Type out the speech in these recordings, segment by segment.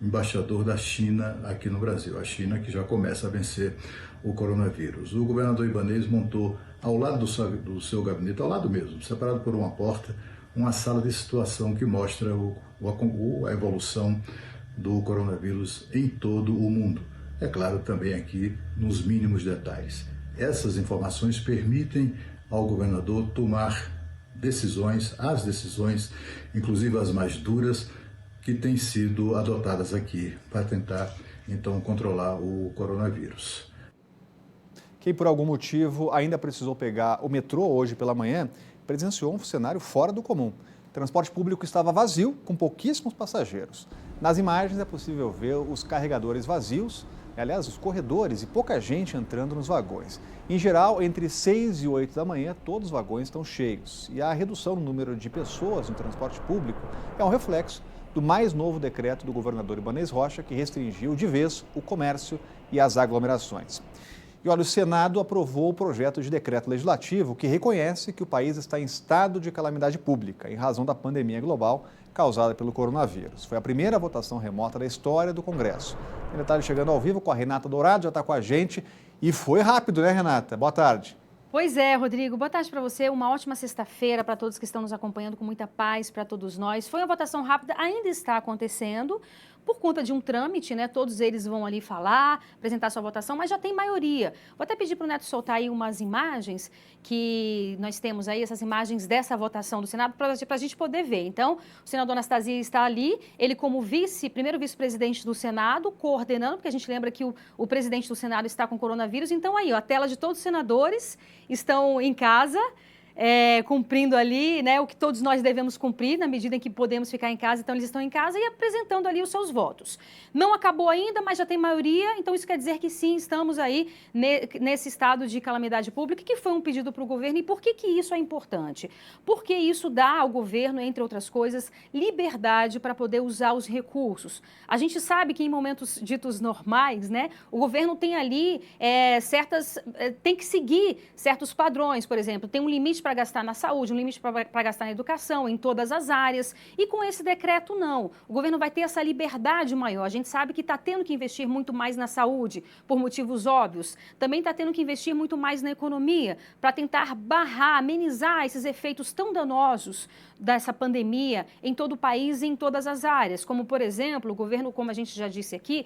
embaixador da China aqui no Brasil, a China que já começa a vencer o coronavírus. O governador Ibanez montou ao lado do seu gabinete, ao lado mesmo, separado por uma porta, uma sala de situação que mostra a evolução do coronavírus em todo o mundo. É claro, também aqui nos mínimos detalhes. Essas informações permitem ao governador tomar as decisões, inclusive as mais duras, que têm sido adotadas aqui para tentar, então, controlar o coronavírus. Quem, por algum motivo, ainda precisou pegar o metrô hoje pela manhã, presenciou um cenário fora do comum. O transporte público estava vazio, com pouquíssimos passageiros. Nas imagens é possível ver os carregadores vazios, aliás, os corredores e pouca gente entrando nos vagões. Em geral, entre 6 e 8 da manhã, todos os vagões estão cheios. E a redução no número de pessoas no transporte público é um reflexo do mais novo decreto do governador Ibanez Rocha, que restringiu de vez o comércio e as aglomerações. E olha, o Senado aprovou o projeto de decreto legislativo que reconhece que o país está em estado de calamidade pública em razão da pandemia global causada pelo coronavírus. Foi a primeira votação remota da história do Congresso. Tem detalhe chegando ao vivo com a Renata Dourado, já está com a gente. E foi rápido, né, Renata? Boa tarde. Pois é, Rodrigo. Boa tarde para você. Uma ótima sexta-feira para todos que estão nos acompanhando, com muita paz para todos nós. Foi uma votação rápida, ainda está acontecendo por conta de um trâmite, né? Todos eles vão ali falar, apresentar sua votação, mas já tem maioria. Vou até pedir para o Neto soltar aí umas imagens que nós temos aí, essas imagens dessa votação do Senado, para a gente poder ver. Então, o senador Anastasia está ali, ele como primeiro vice-presidente do Senado, coordenando, porque a gente lembra que o presidente do Senado está com coronavírus. Então, aí, ó, a tela de todos os senadores estão em casa, cumprindo ali, né, o que todos nós devemos cumprir na medida em que podemos ficar em casa. Então, eles estão em casa e apresentando ali os seus votos. Não acabou ainda, mas já tem maioria, então isso quer dizer que sim, estamos aí nesse estado de calamidade pública, que foi um pedido para o governo. E por que isso é importante? Porque isso dá ao governo, entre outras coisas, liberdade para poder usar os recursos. A gente sabe que em momentos ditos normais, né, o governo tem ali tem que seguir certos padrões. Por exemplo, tem um limite para gastar na saúde, um limite para gastar na educação, em todas as áreas. E com esse decreto, não. O governo vai ter essa liberdade maior. A gente sabe que está tendo que investir muito mais na saúde, por motivos óbvios. Também está tendo que investir muito mais na economia, para tentar barrar, amenizar esses efeitos tão danosos dessa pandemia em todo o país e em todas as áreas. Como, por exemplo, o governo, como a gente já disse aqui,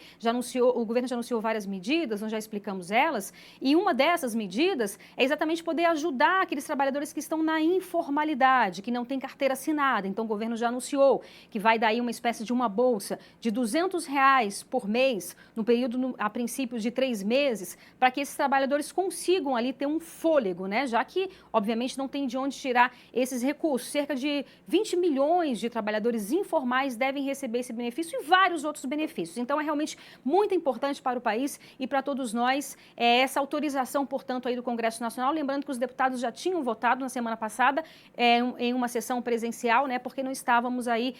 o governo já anunciou várias medidas, nós já explicamos elas, e uma dessas medidas é exatamente poder ajudar aqueles trabalhadores que estão na informalidade, que não têm carteira assinada. Então, o governo já anunciou que vai dar aí uma espécie de uma bolsa de R$200 por mês, no período, a princípio, de 3 meses, para que esses trabalhadores consigam ali ter um fôlego, né? Já que, obviamente, não tem de onde tirar esses recursos. Cerca de 20 milhões de trabalhadores informais devem receber esse benefício e vários outros benefícios. Então, é realmente muito importante para o país e para todos nós essa autorização, portanto, aí do Congresso Nacional. Lembrando que os deputados já tinham votado na semana passada em uma sessão presencial, né, porque não estávamos aí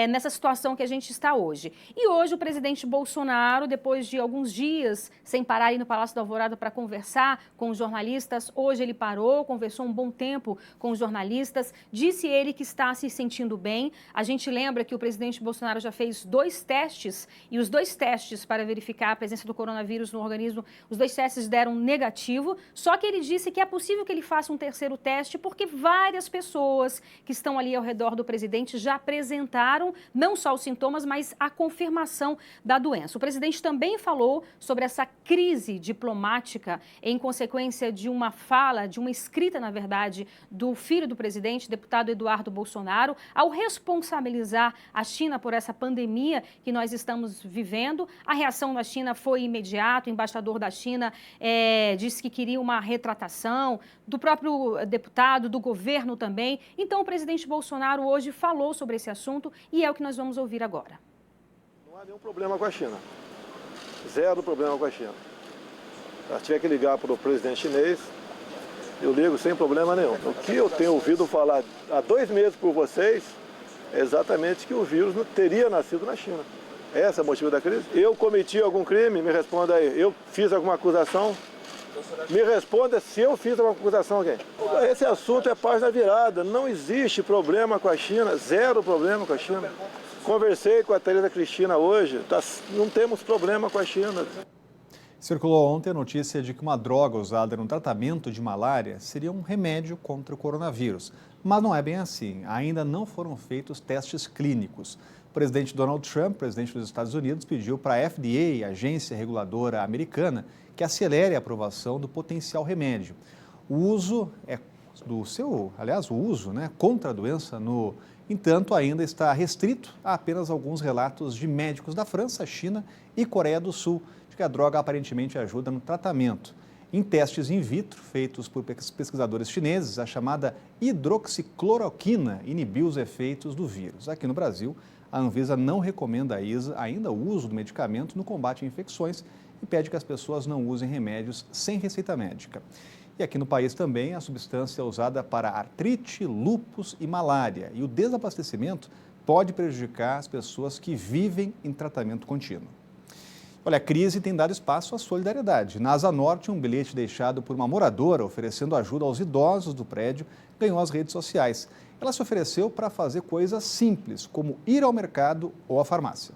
nessa situação que a gente está hoje. E hoje o presidente Bolsonaro, depois de alguns dias sem parar aí no Palácio da Alvorada para conversar com os jornalistas, hoje ele parou, conversou um bom tempo com os jornalistas, disse ele que está se sentindo bem. A gente lembra que o presidente Bolsonaro já fez 2 testes, e os 2 testes para verificar a presença do coronavírus no organismo, os 2 testes deram negativo, só que ele disse que é possível que ele faça um terceiro teste, porque várias pessoas que estão ali ao redor do presidente já apresentaram não só os sintomas, mas a confirmação da doença. O presidente também falou sobre essa crise diplomática em consequência de uma fala, de uma escrita, na verdade, do filho do presidente, deputado Eduardo Bolsonaro, ao responsabilizar a China por essa pandemia que nós estamos vivendo. A reação da China foi imediata. O embaixador da China disse que queria uma retratação, do próprio deputado, do governo também. Então, o presidente Bolsonaro hoje falou sobre esse assunto e é o que nós vamos ouvir agora. Não há nenhum problema com a China. Zero problema com a China. Se tiver que ligar para o presidente chinês, eu ligo sem problema nenhum. O que eu tenho ouvido falar há 2 meses por vocês é exatamente que o vírus não teria nascido na China. Esse é o motivo da crise. Eu cometi algum crime? Me responda aí. Eu fiz alguma acusação? Me responda se eu fiz alguma acusação a alguém. Esse assunto é página virada. Não existe problema com a China. Zero problema com a China. Conversei com a Tereza Cristina hoje, não temos problema com a China. Circulou ontem a notícia de que uma droga usada no tratamento de malária seria um remédio contra o coronavírus. Mas não é bem assim. Ainda não foram feitos testes clínicos. O presidente Donald Trump, presidente dos Estados Unidos, pediu para a FDA, a agência reguladora americana, que acelere a aprovação do potencial remédio. O uso contra a doença, no entanto, ainda está restrito a apenas alguns relatos de médicos da França, China e Coreia do Sul, de que a droga aparentemente ajuda no tratamento. Em testes in vitro feitos por pesquisadores chineses, a chamada hidroxicloroquina inibiu os efeitos do vírus. Aqui no Brasil, a Anvisa não recomenda ainda o uso do medicamento no combate a infecções e pede que as pessoas não usem remédios sem receita médica. E aqui no país também a substância é usada para artrite, lúpus e malária. E o desabastecimento pode prejudicar as pessoas que vivem em tratamento contínuo. Olha, a crise tem dado espaço à solidariedade. Na Asa Norte, um bilhete deixado por uma moradora oferecendo ajuda aos idosos do prédio ganhou as redes sociais. Ela se ofereceu para fazer coisas simples, como ir ao mercado ou à farmácia.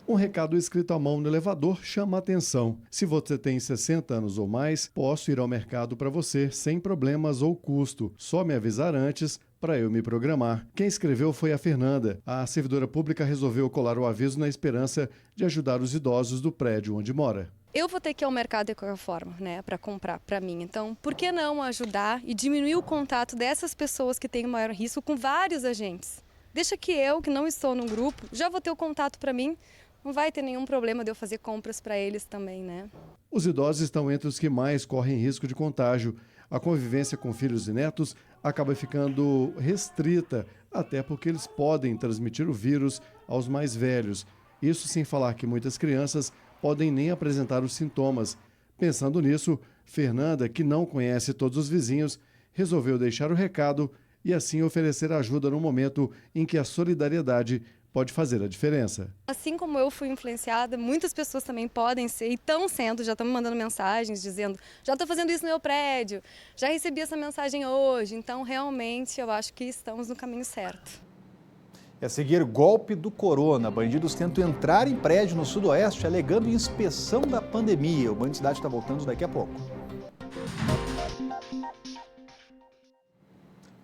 Um recado escrito à mão no elevador chama a atenção. Se você tem 60 anos ou mais, posso ir ao mercado para você sem problemas ou custo. Só me avisar antes para eu me programar. Quem escreveu foi a Fernanda. A servidora pública resolveu colar o aviso na esperança de ajudar os idosos do prédio onde mora. Eu vou ter que ir ao mercado de qualquer forma, para comprar para mim. Então, por que não ajudar e diminuir o contato dessas pessoas que têm o maior risco com vários agentes? Deixa que eu, que não estou num grupo, já vou ter o contato para mim. Não vai ter nenhum problema de eu fazer compras para eles também, né? Os idosos estão entre os que mais correm risco de contágio. A convivência com filhos e netos acaba ficando restrita, até porque eles podem transmitir o vírus aos mais velhos. Isso sem falar que muitas crianças podem nem apresentar os sintomas. Pensando nisso, Fernanda, que não conhece todos os vizinhos, resolveu deixar o recado e assim oferecer ajuda no momento em que a solidariedade pode fazer a diferença. Assim como eu fui influenciada, muitas pessoas também podem ser e estão sendo, já estão me mandando mensagens dizendo, já estou fazendo isso no meu prédio, já recebi essa mensagem hoje, então realmente eu acho que estamos no caminho certo. É seguir golpe do corona. Bandidos tentam entrar em prédio no sudoeste alegando inspeção da pandemia. O Band Cidade está voltando daqui a pouco.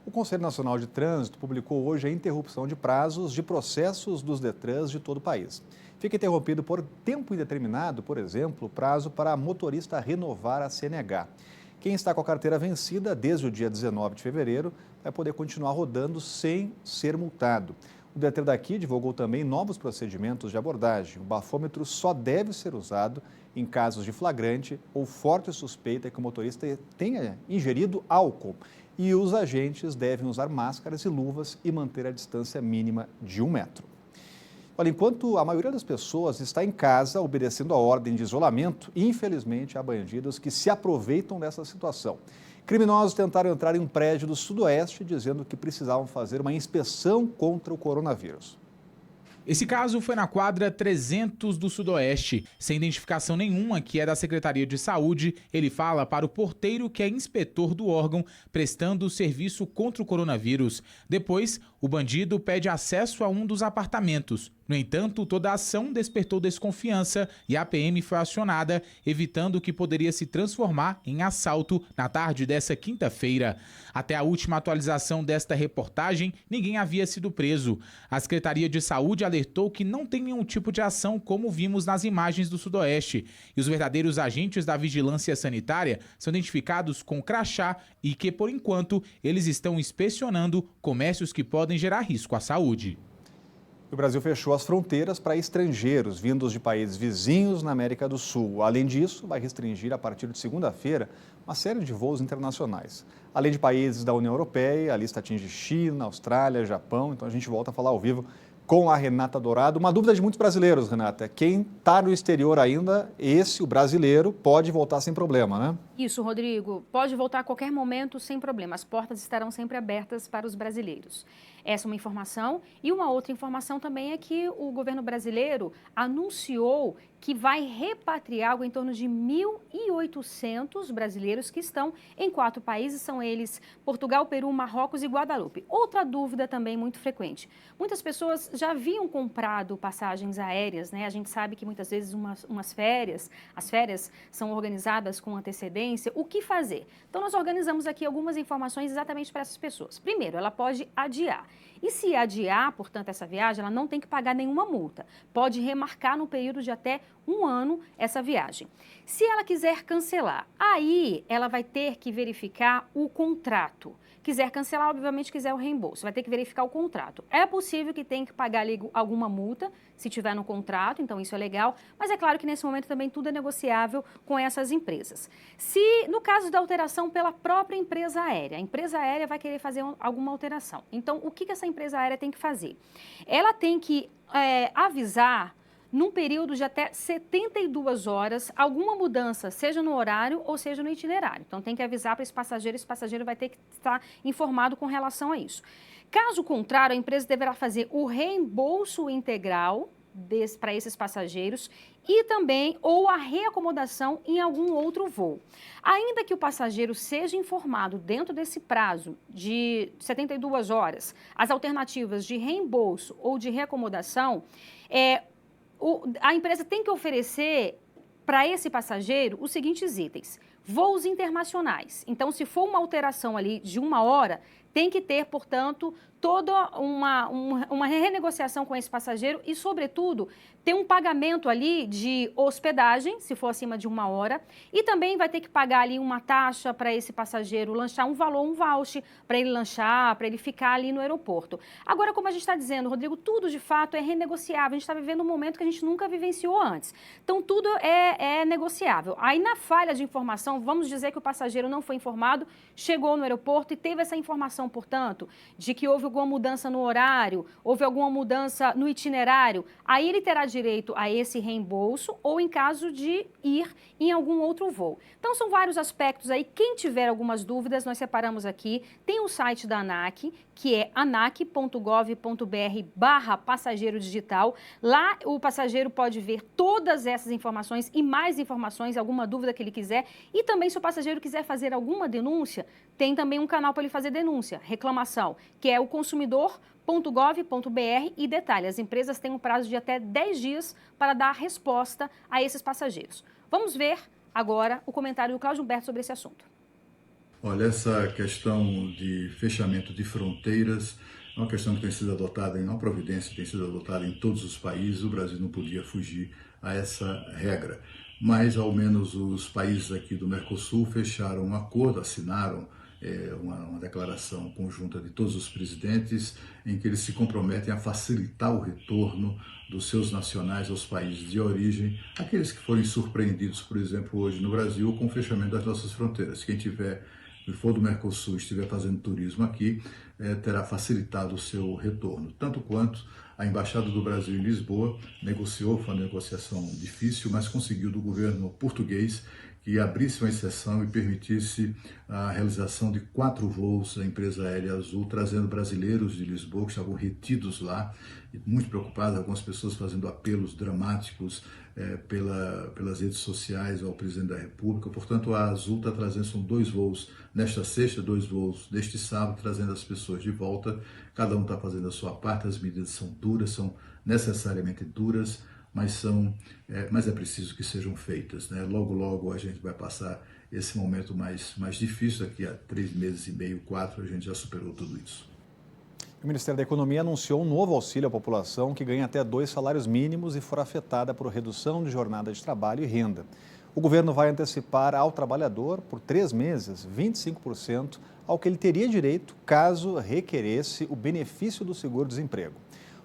O Conselho Nacional de Trânsito publicou hoje a interrupção de prazos de processos dos Detrans de todo o país. Fica interrompido por tempo indeterminado, por exemplo, o prazo para a motorista renovar a CNH. Quem está com a carteira vencida desde o dia 19 de fevereiro vai poder continuar rodando sem ser multado. O Detran daqui divulgou também novos procedimentos de abordagem. O bafômetro só deve ser usado em casos de flagrante ou forte suspeita que o motorista tenha ingerido álcool. E os agentes devem usar máscaras e luvas e manter a distância mínima de 1 metro. Olha, enquanto a maioria das pessoas está em casa obedecendo a ordem de isolamento, infelizmente há bandidos que se aproveitam dessa situação. Criminosos tentaram entrar em um prédio do sudoeste dizendo que precisavam fazer uma inspeção contra o coronavírus. Esse caso foi na quadra 300 do Sudoeste. Sem identificação nenhuma, que é da Secretaria de Saúde, ele fala para o porteiro que é inspetor do órgão, prestando o serviço contra o coronavírus. Depois, o bandido pede acesso a um dos apartamentos. No entanto, toda a ação despertou desconfiança e a PM foi acionada, evitando o que poderia se transformar em assalto na tarde dessa quinta-feira. Até a última atualização desta reportagem, ninguém havia sido preso. A Secretaria de Saúde alertou que não tem nenhum tipo de ação como vimos nas imagens do Sudoeste. E os verdadeiros agentes da vigilância sanitária são identificados com crachá e que, por enquanto, eles estão inspecionando comércios que podem gerar risco à saúde. O Brasil fechou as fronteiras para estrangeiros vindos de países vizinhos na América do Sul. Além disso, vai restringir a partir de segunda-feira uma série de voos internacionais. Além de países da União Europeia, a lista atinge China, Austrália, Japão. Então a gente volta a falar ao vivo com a Renata Dourado. Uma dúvida de muitos brasileiros, Renata. Quem está no exterior ainda, o brasileiro, pode voltar sem problema, né? Isso, Rodrigo. Pode voltar a qualquer momento sem problema. As portas estarão sempre abertas para os brasileiros. Essa é uma informação. E uma outra informação também é que o governo brasileiro anunciou que vai repatriar algo em torno de 1.800 brasileiros que estão em 4 países, são eles Portugal, Peru, Marrocos e Guadalupe. Outra dúvida também muito frequente. Muitas pessoas já haviam comprado passagens aéreas, né? A gente sabe que muitas vezes as férias são organizadas com antecedência. O que fazer? Então nós organizamos aqui algumas informações exatamente para essas pessoas. Primeiro, ela pode adiar. E se adiar, portanto, essa viagem, ela não tem que pagar nenhuma multa. Pode remarcar no período de até 1 ano essa viagem. Se ela quiser cancelar, aí ela vai ter que verificar o contrato. Quiser cancelar, obviamente quiser o reembolso, vai ter que verificar o contrato. É possível que tenha que pagar ali alguma multa, se tiver no contrato, então isso é legal, mas é claro que nesse momento também tudo é negociável com essas empresas. Se, no caso da alteração pela própria empresa aérea, a empresa aérea vai querer fazer alguma alteração. Então, o que essa empresa aérea tem que fazer? Ela tem que avisar num período de até 72 horas, alguma mudança, seja no horário ou seja no itinerário. Então, tem que avisar para esse passageiro vai ter que estar informado com relação a isso. Caso contrário, a empresa deverá fazer o reembolso integral para esses passageiros e também ou a reacomodação em algum outro voo. Ainda que o passageiro seja informado dentro desse prazo de 72 horas, as alternativas de reembolso ou de reacomodação, a empresa tem que oferecer para esse passageiro os seguintes itens: voos internacionais. Então, se for uma alteração ali de 1 hora, tem que ter, portanto, toda uma renegociação com esse passageiro e, sobretudo, ter um pagamento ali de hospedagem, se for acima de 1 hora, e também vai ter que pagar ali uma taxa para esse passageiro lanchar, um valor, um voucher, para ele lanchar, para ele ficar ali no aeroporto. Agora, como a gente está dizendo, Rodrigo, tudo de fato é renegociável. A gente está vivendo um momento que a gente nunca vivenciou antes. Então, tudo é negociável. Aí, na falha de informação, vamos dizer que o passageiro não foi informado, chegou no aeroporto e teve essa informação, portanto, de que houve alguma mudança no horário, houve alguma mudança no itinerário, aí ele terá direito a esse reembolso ou em caso de ir em algum outro voo. Então, são vários aspectos aí. Quem tiver algumas dúvidas, nós separamos aqui. Tem o site da ANAC, que é anac.gov.br/passageiro digital. Lá o passageiro pode ver todas essas informações e mais informações, alguma dúvida que ele quiser. E também, se o passageiro quiser fazer alguma denúncia, tem também um canal para ele fazer denúncia, reclamação, que é o consumidor.gov.br. E detalhe, as empresas têm um prazo de até 10 dias para dar resposta a esses passageiros. Vamos ver agora o comentário do Cláudio Humberto sobre esse assunto. Olha, essa questão de fechamento de fronteiras é uma questão que tem sido adotada uma providência, tem sido adotada em todos os países. O Brasil não podia fugir a essa regra, mas ao menos os países aqui do Mercosul fecharam um acordo, assinaram uma declaração conjunta de todos os presidentes em que eles se comprometem a facilitar o retorno dos seus nacionais aos países de origem, aqueles que forem surpreendidos, por exemplo, hoje no Brasil, com o fechamento das nossas fronteiras. Quem for do Mercosul e estiver fazendo turismo aqui, terá facilitado o seu retorno, tanto quanto a Embaixada do Brasil em Lisboa negociou, foi uma negociação difícil, mas conseguiu do governo português que abrisse uma exceção e permitisse a realização de 4 voos da empresa aérea Azul, trazendo brasileiros de Lisboa que estavam retidos lá, e muito preocupados, algumas pessoas fazendo apelos dramáticos pelas redes sociais ao presidente da República. Portanto, a Azul está trazendo, são 2 voos nesta sexta, 2 voos neste sábado, trazendo as pessoas de volta. Cada um está fazendo a sua parte, as medidas são duras, são necessariamente duras, mas é preciso que sejam feitas, né? Logo, logo a gente vai passar esse momento mais difícil. Daqui a 3 meses e meio, 4, a gente já superou tudo isso. O Ministério da Economia anunciou um novo auxílio à população que ganha até 2 salários mínimos e for afetada por redução de jornada de trabalho e renda. O governo vai antecipar ao trabalhador, por 3 meses, 25% ao que ele teria direito caso requeresse o benefício do seguro-desemprego.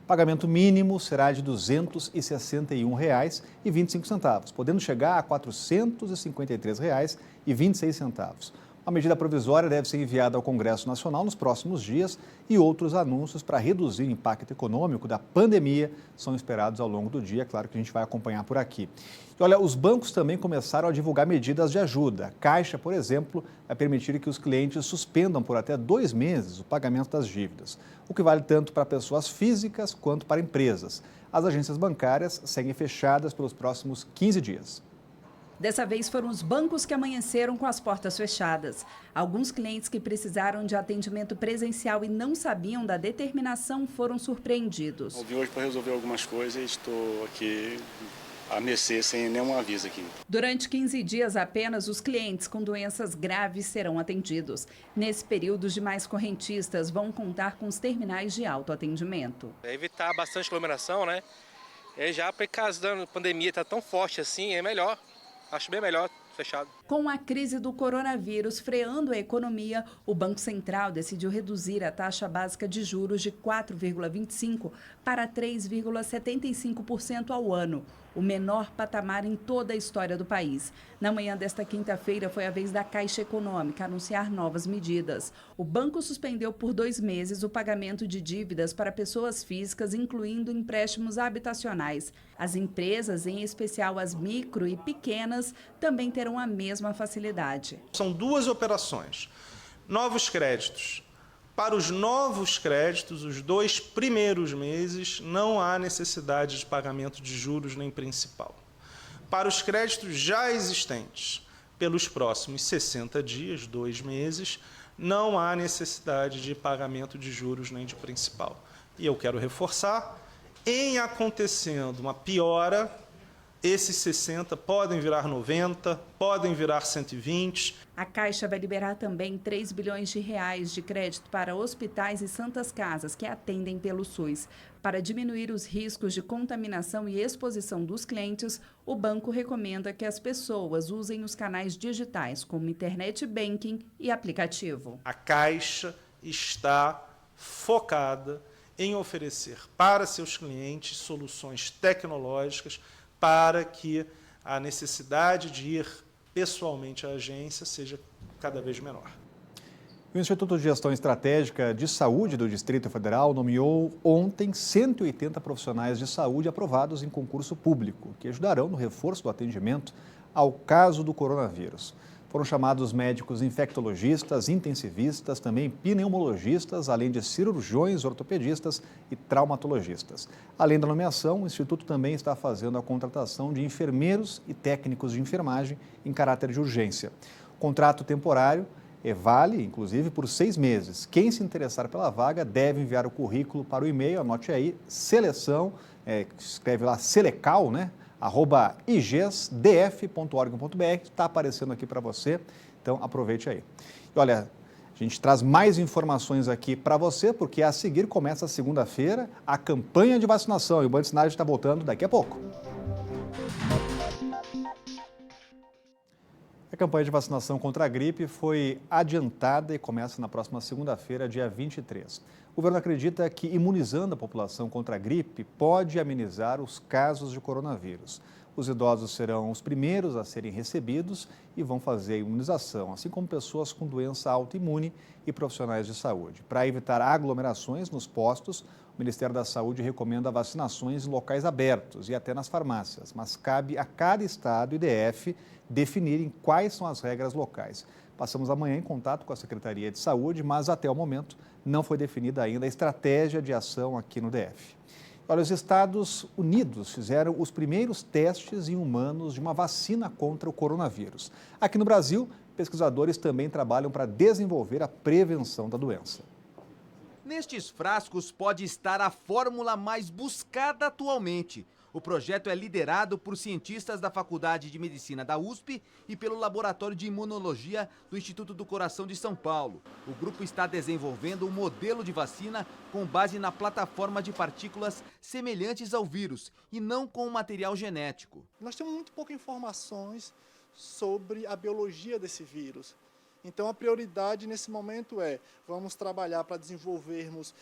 O pagamento mínimo será de R$ 261,25, podendo chegar a R$ 453,26. A medida provisória deve ser enviada ao Congresso Nacional nos próximos dias e outros anúncios para reduzir o impacto econômico da pandemia são esperados ao longo do dia. Claro que a gente vai acompanhar por aqui. E olha, os bancos também começaram a divulgar medidas de ajuda. A Caixa, por exemplo, vai permitir que os clientes suspendam por até 2 meses o pagamento das dívidas, o que vale tanto para pessoas físicas quanto para empresas. As agências bancárias seguem fechadas pelos próximos 15 dias. Dessa vez foram os bancos que amanheceram com as portas fechadas. Alguns clientes que precisaram de atendimento presencial e não sabiam da determinação foram surpreendidos. Eu vim hoje para resolver algumas coisas e estou aqui a mercê sem nenhum aviso aqui. Durante 15 dias apenas, os clientes com doenças graves serão atendidos. Nesse período, os demais correntistas vão contar com os terminais de autoatendimento. Evitar bastante aglomeração, né? E já por causa da pandemia está tão forte assim, é melhor. Acho bem melhor fechado. Com a crise do coronavírus freando a economia, o Banco Central decidiu reduzir a taxa básica de juros de 4,25% para 3,75% ao ano, o menor patamar em toda a história do país. Na manhã desta quinta-feira foi a vez da Caixa Econômica anunciar novas medidas. O banco suspendeu por 2 meses o pagamento de dívidas para pessoas físicas, incluindo empréstimos habitacionais. As empresas, em especial as micro e pequenas, também terão a mesma facilidade. São 2 operações. Novos créditos. Para os novos créditos, os 2 primeiros meses, não há necessidade de pagamento de juros nem principal. Para os créditos já existentes, pelos próximos 60 dias, 2 meses, não há necessidade de pagamento de juros nem de principal. E eu quero reforçar, em acontecendo uma piora, esses 60 podem virar 90, podem virar 120. A Caixa vai liberar também 3 bilhões de reais de crédito para hospitais e santas casas que atendem pelo SUS. Para diminuir os riscos de contaminação e exposição dos clientes, o banco recomenda que as pessoas usem os canais digitais, como internet banking e aplicativo. A Caixa está focada em oferecer para seus clientes soluções tecnológicas para que a necessidade de ir pessoalmente à agência seja cada vez menor. O Instituto de Gestão Estratégica de Saúde do Distrito Federal nomeou ontem 180 profissionais de saúde aprovados em concurso público, que ajudarão no reforço do atendimento ao caso do coronavírus. Foram chamados médicos infectologistas, intensivistas, também pneumologistas, além de cirurgiões, ortopedistas e traumatologistas. Além da nomeação, o Instituto também está fazendo a contratação de enfermeiros e técnicos de enfermagem em caráter de urgência. O contrato temporário vale, inclusive, por 6 meses. Quem se interessar pela vaga deve enviar o currículo para o e-mail, anote aí, seleção, escreve lá selecal, né? @igesdf.org.br, está aparecendo aqui para você, então aproveite aí. E olha, a gente traz mais informações aqui para você, porque a seguir começa a segunda-feira a campanha de vacinação e o Band Sinais está voltando daqui a pouco. A campanha de vacinação contra a gripe foi adiantada e começa na próxima segunda-feira, dia 23. O governo acredita que imunizando a população contra a gripe pode amenizar os casos de coronavírus. Os idosos serão os primeiros a serem recebidos e vão fazer a imunização, assim como pessoas com doença autoimune e profissionais de saúde. Para evitar aglomerações nos postos, o Ministério da Saúde recomenda vacinações em locais abertos e até nas farmácias, mas cabe a cada estado e DF definirem quais são as regras locais. Passamos amanhã em contato com a Secretaria de Saúde, mas até o momento não foi definida ainda a estratégia de ação aqui no DF. Olha, os Estados Unidos fizeram os primeiros testes em humanos de uma vacina contra o coronavírus. Aqui no Brasil, pesquisadores também trabalham para desenvolver a prevenção da doença. Nestes frascos pode estar a fórmula mais buscada atualmente. O projeto é liderado por cientistas da Faculdade de Medicina da USP e pelo Laboratório de Imunologia do Instituto do Coração de São Paulo. O grupo está desenvolvendo um modelo de vacina com base na plataforma de partículas semelhantes ao vírus e não com material genético. Nós temos muito poucas informações sobre a biologia desse vírus. Então a prioridade nesse momento vamos trabalhar para desenvolvermos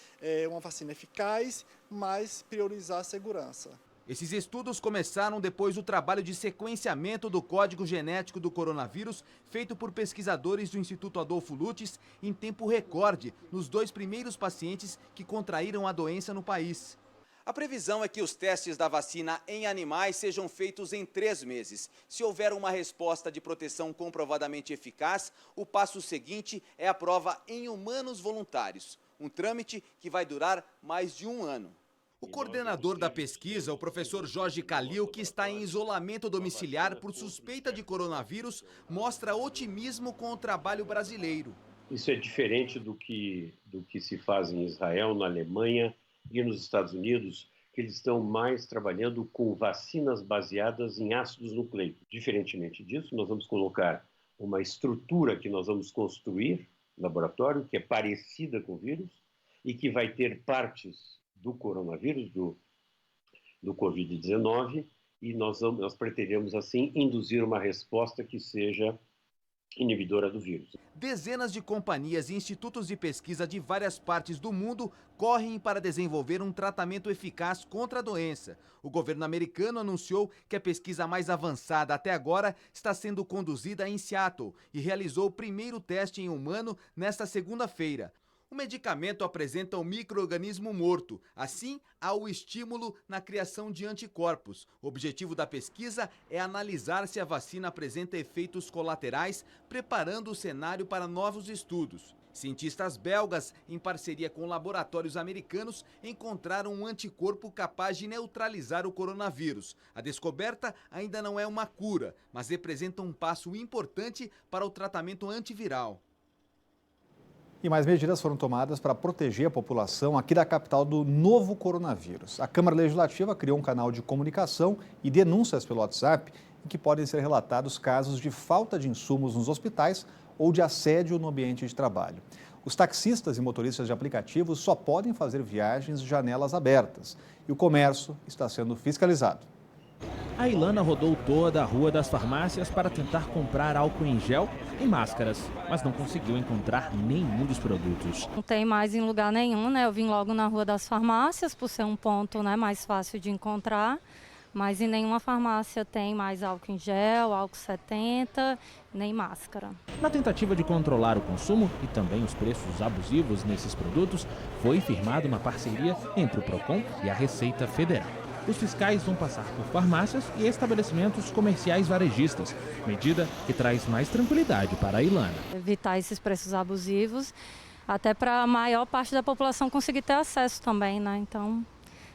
uma vacina eficaz, mas priorizar a segurança. Esses estudos começaram depois do trabalho de sequenciamento do código genético do coronavírus feito por pesquisadores do Instituto Adolfo Lutz em tempo recorde nos 2 primeiros pacientes que contraíram a doença no país. A previsão é que os testes da vacina em animais sejam feitos em 3 meses. Se houver uma resposta de proteção comprovadamente eficaz, o passo seguinte é a prova em humanos voluntários, um trâmite que vai durar mais de 1 ano. O coordenador da pesquisa, o professor Jorge Calil, que está em isolamento domiciliar por suspeita de coronavírus, mostra otimismo com o trabalho brasileiro. Isso é diferente do que se faz em Israel, na Alemanha e nos Estados Unidos, que eles estão mais trabalhando com vacinas baseadas em ácidos nucleicos. Diferentemente disso, nós vamos colocar uma estrutura que nós vamos construir no laboratório, que é parecida com o vírus e que vai ter partes do coronavírus, do Covid-19, e nós pretendemos, assim, induzir uma resposta que seja inibidora do vírus. Dezenas de companhias e institutos de pesquisa de várias partes do mundo correm para desenvolver um tratamento eficaz contra a doença. O governo americano anunciou que a pesquisa mais avançada até agora está sendo conduzida em Seattle e realizou o primeiro teste em humano nesta segunda-feira. O medicamento apresenta um micro-organismo morto, assim há o estímulo na criação de anticorpos. O objetivo da pesquisa é analisar se a vacina apresenta efeitos colaterais, preparando o cenário para novos estudos. Cientistas belgas, em parceria com laboratórios americanos, encontraram um anticorpo capaz de neutralizar o coronavírus. A descoberta ainda não é uma cura, mas representa um passo importante para o tratamento antiviral. E mais medidas foram tomadas para proteger a população aqui da capital do novo coronavírus. A Câmara Legislativa criou um canal de comunicação e denúncias pelo WhatsApp em que podem ser relatados casos de falta de insumos nos hospitais ou de assédio no ambiente de trabalho. Os taxistas e motoristas de aplicativos só podem fazer viagens de janelas abertas e o comércio está sendo fiscalizado. A Ilana rodou toda a rua das farmácias para tentar comprar álcool em gel e máscaras, mas não conseguiu encontrar nenhum dos produtos. Não tem mais em lugar nenhum, né? Eu vim logo na rua das farmácias, por ser um ponto, né, mais fácil de encontrar, mas em nenhuma farmácia tem mais álcool em gel, álcool 70, nem máscara. Na tentativa de controlar o consumo e também os preços abusivos nesses produtos, foi firmada uma parceria entre o Procon e a Receita Federal. Os fiscais vão passar por farmácias e estabelecimentos comerciais varejistas, medida que traz mais tranquilidade para a Ilana. Evitar esses preços abusivos, até para a maior parte da população conseguir ter acesso também, né? Então,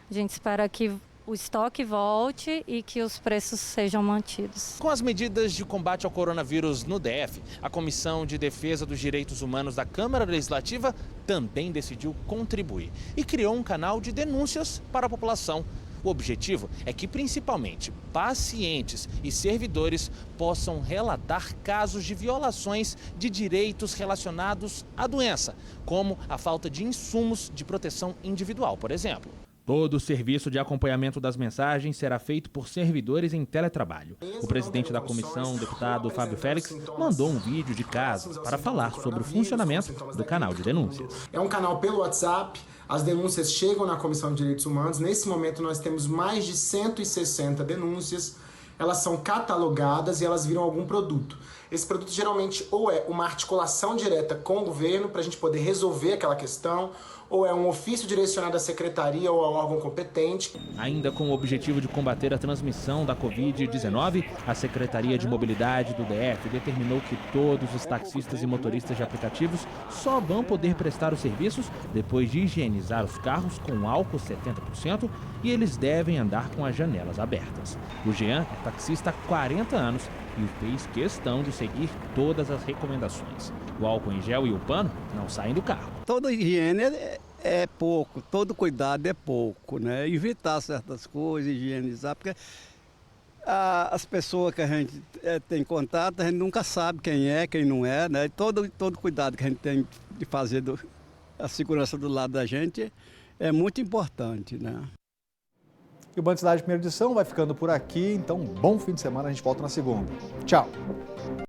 a gente espera que o estoque volte e que os preços sejam mantidos. Com as medidas de combate ao coronavírus no DF, a Comissão de Defesa dos Direitos Humanos da Câmara Legislativa também decidiu contribuir e criou um canal de denúncias para a população. O objetivo é que, principalmente, pacientes e servidores possam relatar casos de violações de direitos relacionados à doença, como a falta de insumos de proteção individual, por exemplo. Todo o serviço de acompanhamento das mensagens será feito por servidores em teletrabalho. O presidente da comissão, o deputado Fábio Félix, mandou um vídeo de casos para falar sobre o funcionamento do canal de denúncias. É um canal pelo WhatsApp, as denúncias chegam na Comissão de Direitos Humanos. Nesse momento nós temos mais de 160 denúncias, elas são catalogadas e elas viram algum produto. Esse produto geralmente ou é uma articulação direta com o governo para a gente poder resolver aquela questão, ou é um ofício direcionado à secretaria ou ao órgão competente. Ainda com o objetivo de combater a transmissão da Covid-19, a Secretaria de Mobilidade do DF determinou que todos os taxistas e motoristas de aplicativos só vão poder prestar os serviços depois de higienizar os carros com álcool 70% e eles devem andar com as janelas abertas. O Jean é taxista há 40 anos e fez questão de seguir todas as recomendações. O álcool em gel e o pano não saem do carro. Toda higiene é pouco, todo cuidado é pouco, né? Evitar certas coisas, higienizar, porque as pessoas que a gente tem contato, a gente nunca sabe quem é, quem não é, né? Todo cuidado que a gente tem de fazer a segurança do lado da gente é muito importante, né? E o Band Cidade Primeira Edição vai ficando por aqui, então bom fim de semana, a gente volta na segunda. Tchau!